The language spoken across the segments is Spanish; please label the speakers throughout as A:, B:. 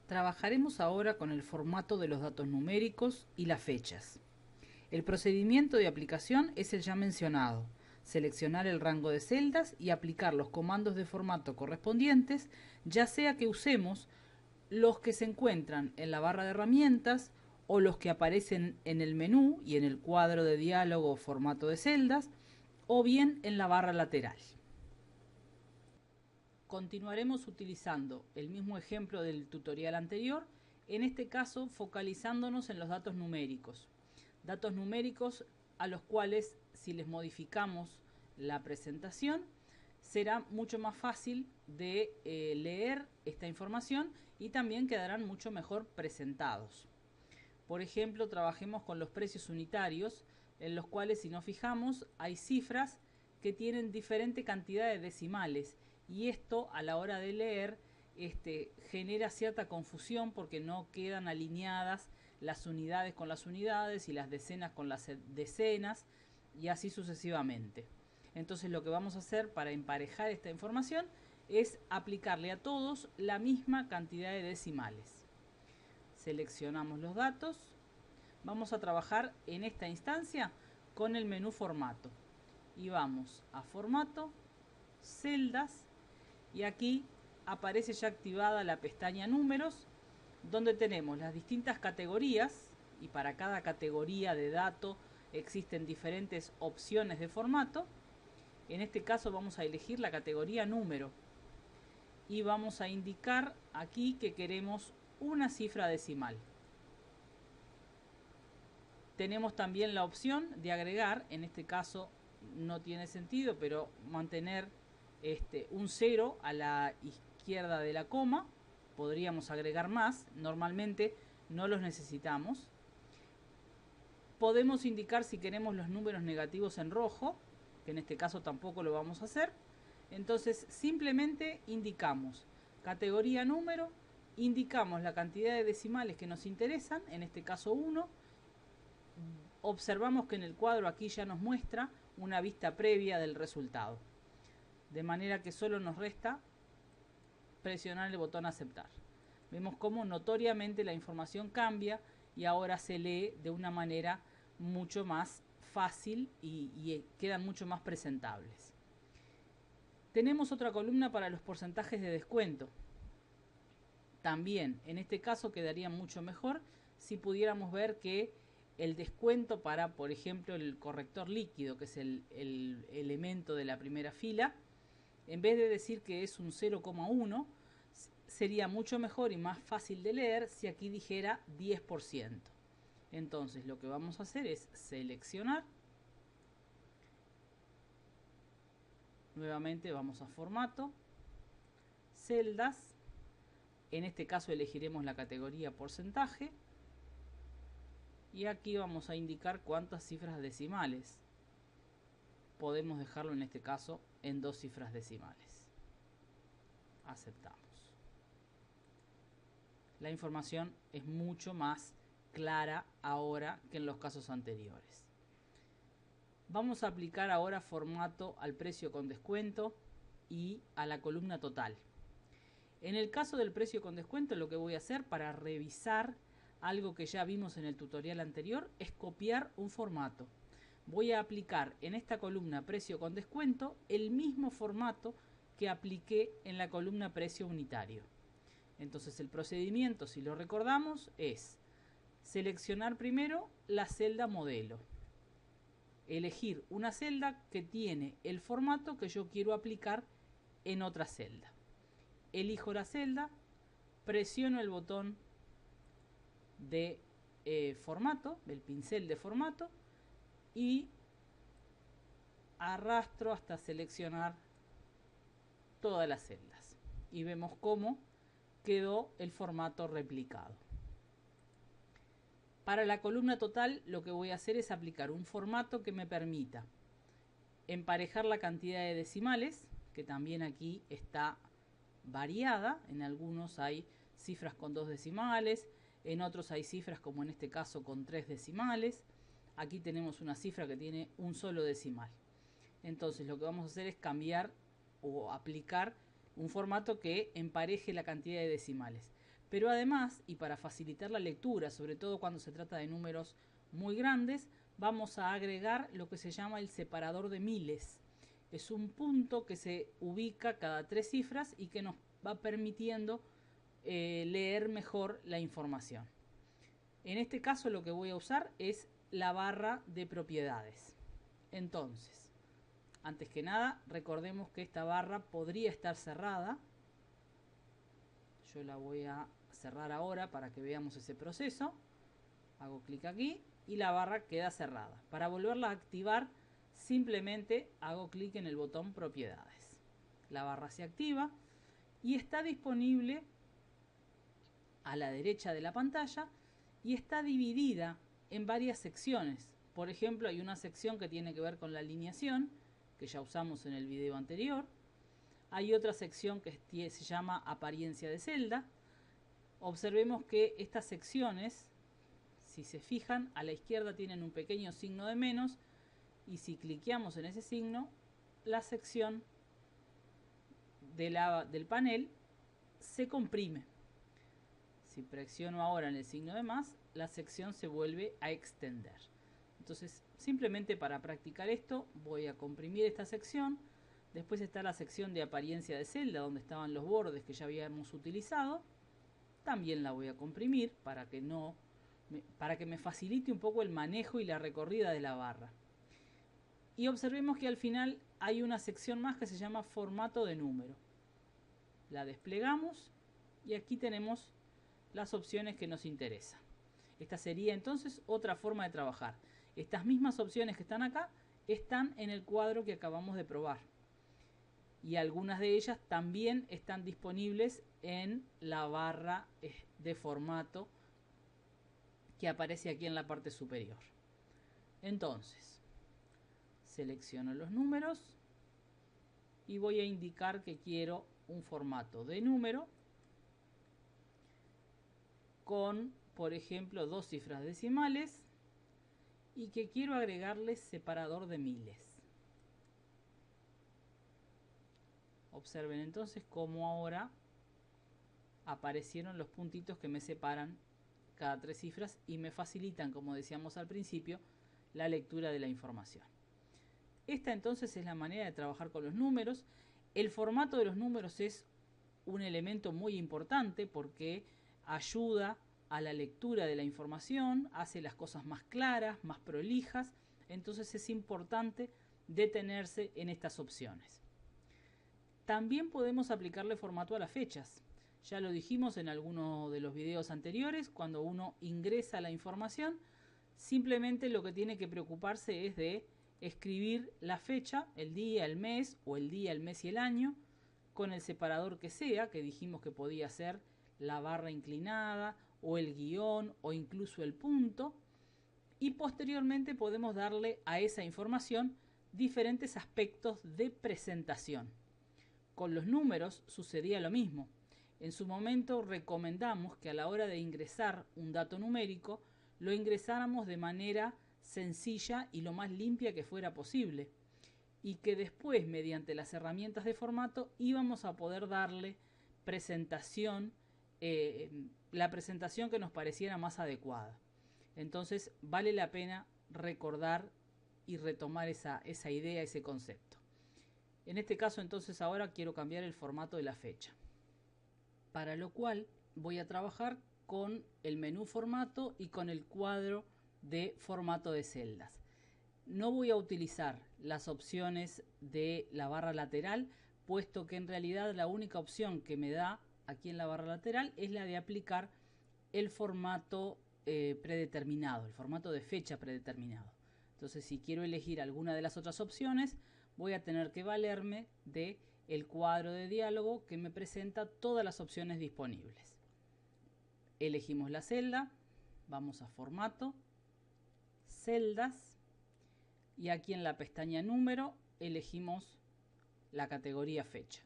A: Trabajaremos ahora con el formato de los datos numéricos y las fechas. El procedimiento de aplicación es el ya mencionado: seleccionar el rango de celdas y aplicar los comandos de formato correspondientes, ya sea que usemos los que se encuentran en la barra de herramientas o los que aparecen en el menú y en el cuadro de diálogo formato de celdas, o bien en la barra lateral. Continuaremos utilizando el mismo ejemplo del tutorial anterior, en este caso focalizándonos en los datos numéricos. Datos numéricos a los cuales, si les modificamos la presentación, será mucho más fácil de leer esta información y también quedarán mucho mejor presentados. Por ejemplo, trabajemos con los precios unitarios, en los cuales, si nos fijamos, hay cifras que tienen diferente cantidad de decimales, y esto a la hora de leer genera cierta confusión porque no quedan alineadas las unidades con las unidades y las decenas con las decenas, y así sucesivamente. Entonces lo que vamos a hacer para emparejar esta información es aplicarle a todos la misma cantidad de decimales. Seleccionamos los datos. Vamos a trabajar en esta instancia con el menú formato y vamos a formato, celdas, y aquí aparece ya activada la pestaña números, donde tenemos las distintas categorías, y para cada categoría de dato existen diferentes opciones de formato. En este caso vamos a elegir la categoría número y vamos a indicar aquí que queremos una cifra decimal. Tenemos también la opción de agregar, en este caso no tiene sentido, pero mantener un 0 a la izquierda de la coma. Podríamos agregar más, normalmente no los necesitamos. Podemos indicar si queremos los números negativos en rojo, que en este caso tampoco lo vamos a hacer. Entonces simplemente indicamos categoría número, indicamos la cantidad de decimales que nos interesan, en este caso 1. Observamos que en el cuadro aquí ya nos muestra una vista previa del resultado, de manera que solo nos resta presionar el botón aceptar. Vemos cómo notoriamente la información cambia y ahora se lee de una manera mucho más fácil y quedan mucho más presentables. Tenemos otra columna para los porcentajes de descuento. También en este caso quedaría mucho mejor si pudiéramos ver que el descuento para, por ejemplo, el corrector líquido, que es el elemento de la primera fila, en vez de decir que es un 0,1, sería mucho mejor y más fácil de leer si aquí dijera 10%. Entonces lo que vamos a hacer es seleccionar. Nuevamente vamos a formato, celdas. En este caso elegiremos la categoría porcentaje. Y aquí vamos a indicar cuántas cifras decimales. Podemos dejarlo en este caso en 2 cifras decimales. Aceptamos. La información es mucho más clara ahora que en los casos anteriores. Vamos a aplicar ahora formato al precio con descuento y a la columna total. En el caso del precio con descuento, lo que voy a hacer para revisar algo que ya vimos en el tutorial anterior es copiar un formato. Voy a aplicar en esta columna precio con descuento el mismo formato que apliqué en la columna precio unitario. Entonces el procedimiento, si lo recordamos, es seleccionar primero la celda modelo, elegir una celda que tiene el formato que yo quiero aplicar en otra celda. Elijo la celda, presiono el botón de formato, del pincel de formato, y arrastro hasta seleccionar todas las celdas. Y vemos cómo quedó el formato replicado. Para la columna total lo que voy a hacer es aplicar un formato que me permita emparejar la cantidad de decimales, que también aquí está variada. En algunos hay cifras con 2 decimales, en otros hay cifras, como en este caso, con 3 decimales. Aquí tenemos una cifra que tiene un solo decimal. Entonces lo que vamos a hacer es cambiar o aplicar un formato que empareje la cantidad de decimales. Pero además, y para facilitar la lectura, sobre todo cuando se trata de números muy grandes, vamos a agregar lo que se llama el separador de miles. Es un punto que se ubica cada 3 cifras y que nos va permitiendo leer mejor la información. En este caso lo que voy a usar es la barra de propiedades. Entonces, antes que nada, recordemos que esta barra podría estar cerrada. Yo la voy a cerrar ahora para que veamos ese proceso. Hago clic aquí y la barra queda cerrada. Para volverla a activar, simplemente hago clic en el botón propiedades. La barra se activa y está disponible a la derecha de la pantalla y está dividida en varias secciones. Por ejemplo, hay una sección que tiene que ver con la alineación, que ya usamos en el video anterior. Hay otra sección que se llama apariencia de celda. Observemos que estas secciones, si se fijan, a la izquierda tienen un pequeño signo de menos y si cliqueamos en ese signo, la sección del panel se comprime. Si presiono ahora en el signo de más, la sección se vuelve a extender. Entonces, simplemente para practicar esto, voy a comprimir esta sección. Después está la sección de apariencia de celda, donde estaban los bordes que ya habíamos utilizado. También la voy a comprimir para que me facilite un poco el manejo y la recorrida de la barra. Y observemos que al final hay una sección más que se llama formato de número. La desplegamos y aquí tenemos las opciones que nos interesan. Esta sería entonces otra forma de trabajar. Estas mismas opciones que están acá están en el cuadro que acabamos de probar. Y algunas de ellas también están disponibles en la barra de formato que aparece aquí en la parte superior. Entonces, selecciono los números y voy a indicar que quiero un formato de número con, por ejemplo, 2 cifras decimales y que quiero agregarle separador de miles. Observen entonces cómo ahora aparecieron los puntitos que me separan cada 3 cifras y me facilitan, como decíamos al principio, la lectura de la información. Esta entonces es la manera de trabajar con los números. El formato de los números es un elemento muy importante porque ayuda a la lectura de la información, hace las cosas más claras, más prolijas. Entonces es importante detenerse en estas opciones. También podemos aplicarle formato a las fechas. Ya lo dijimos en alguno de los videos anteriores, cuando uno ingresa la información, simplemente lo que tiene que preocuparse es de escribir la fecha, el día, el mes o el día, el mes y el año, con el separador que sea, que dijimos que podía ser la barra inclinada o el guión o incluso el punto, y posteriormente podemos darle a esa información diferentes aspectos de presentación. Con los números sucedía lo mismo. En su momento recomendamos que a la hora de ingresar un dato numérico lo ingresáramos de manera sencilla y lo más limpia que fuera posible, y que después, mediante las herramientas de formato, íbamos a poder darle presentación, la presentación que nos pareciera más adecuada. Entonces vale la pena recordar y retomar esa idea, ese concepto. En este caso entonces ahora quiero cambiar el formato de la fecha, para lo cual voy a trabajar con el menú formato y con el cuadro de formato de celdas. No voy a utilizar las opciones de la barra lateral, puesto que en realidad la única opción que me da aquí en la barra lateral es la de aplicar el formato predeterminado, el formato de fecha predeterminado. Entonces, si quiero elegir alguna de las otras opciones, voy a tener que valerme de el cuadro de diálogo que me presenta todas las opciones disponibles. Elegimos la celda, vamos a formato, celdas, y aquí en la pestaña número elegimos la categoría fecha.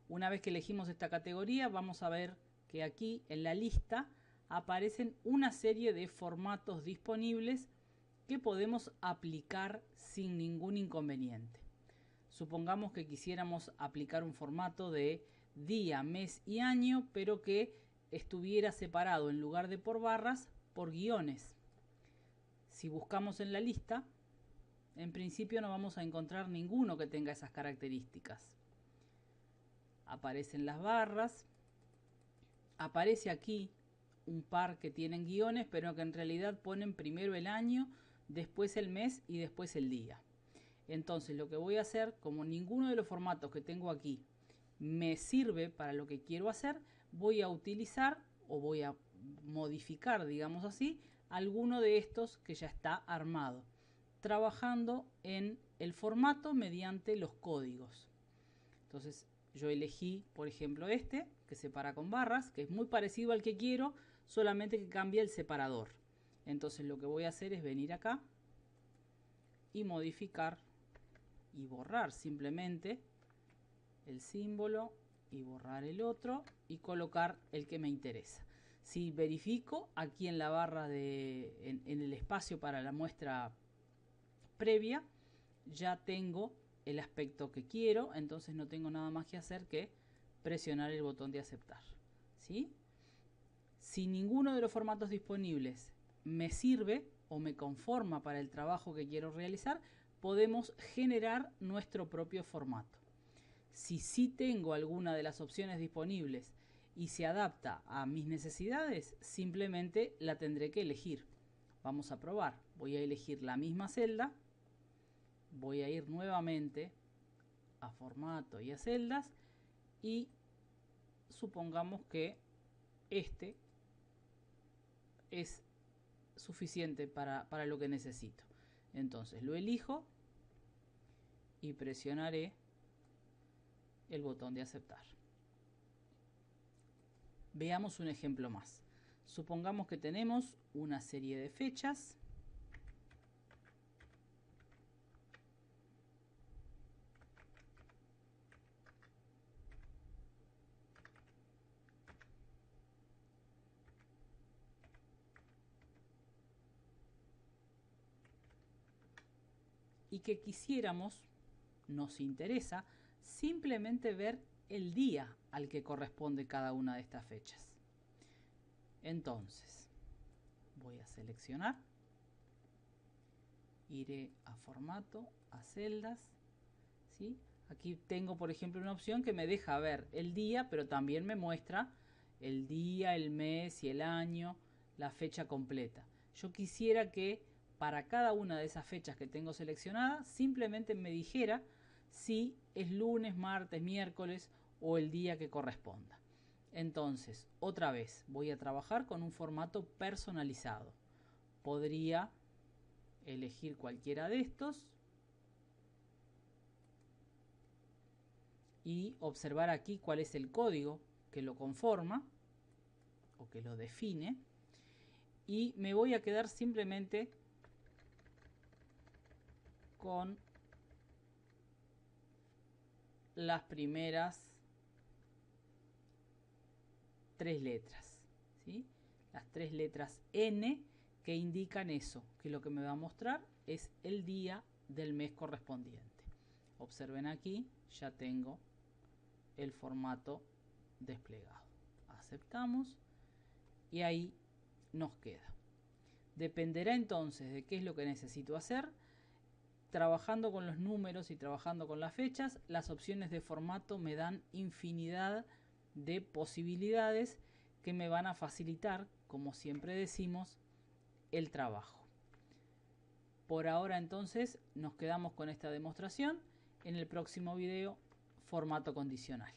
A: Una vez que elegimos esta categoría, vamos a ver que aquí en la lista aparecen una serie de formatos disponibles que podemos aplicar sin ningún inconveniente. Supongamos que quisiéramos aplicar un formato de día, mes y año, pero que estuviera separado en lugar de por barras, por guiones. Si buscamos en la lista, en principio no vamos a encontrar ninguno que tenga esas características. Aparecen las barras, aparece aquí un par que tienen guiones, pero que en realidad ponen primero el año, después el mes y después el día. Entonces lo que voy a hacer, como ninguno de los formatos que tengo aquí me sirve para lo que quiero hacer, voy a utilizar o voy a modificar, digamos así, alguno de estos que ya está armado, trabajando en el formato mediante los códigos. Entonces yo elegí, por ejemplo, este, que separa con barras, que es muy parecido al que quiero, solamente que cambia el separador. Entonces lo que voy a hacer es venir acá y modificar y borrar simplemente el símbolo y borrar el otro y colocar el que me interesa. Si verifico aquí en la barra en el espacio para la muestra previa, ya tengo el aspecto que quiero, entonces no tengo nada más que hacer que presionar el botón de aceptar. ¿Sí? Si ninguno de los formatos disponibles me sirve o me conforma para el trabajo que quiero realizar, podemos generar nuestro propio formato. Si sí tengo alguna de las opciones disponibles y se adapta a mis necesidades, simplemente la tendré que elegir. Vamos a probar. Voy a elegir la misma celda. Voy a ir nuevamente a formato y a celdas. Y supongamos que este es suficiente para lo que necesito. Entonces lo elijo y presionaré el botón de aceptar. Veamos un ejemplo más. Supongamos que tenemos una serie de fechas. Y que quisiéramos, nos interesa, simplemente ver el día al que corresponde cada una de estas fechas. Entonces, voy a seleccionar, iré a formato, a celdas, ¿sí? Aquí tengo, por ejemplo, una opción que me deja ver el día, pero también me muestra el día, el mes y el año, la fecha completa. Yo quisiera que para cada una de esas fechas que tengo seleccionadas, simplemente me dijera si es lunes, martes, miércoles o el día que corresponda. Entonces, otra vez, voy a trabajar con un formato personalizado. Podría elegir cualquiera de estos y observar aquí cuál es el código que lo conforma o que lo define. Y me voy a quedar simplemente con las primeras 3 letras, ¿sí? Las 3 letras N que indican eso, que lo que me va a mostrar es el día del mes correspondiente. Observen aquí, ya tengo el formato desplegado. Aceptamos y ahí nos queda. Dependerá entonces de qué es lo que necesito hacer. Trabajando con los números y trabajando con las fechas, las opciones de formato me dan infinidad de posibilidades que me van a facilitar, como siempre decimos, el trabajo. Por ahora entonces nos quedamos con esta demostración. En el próximo video, formato condicional.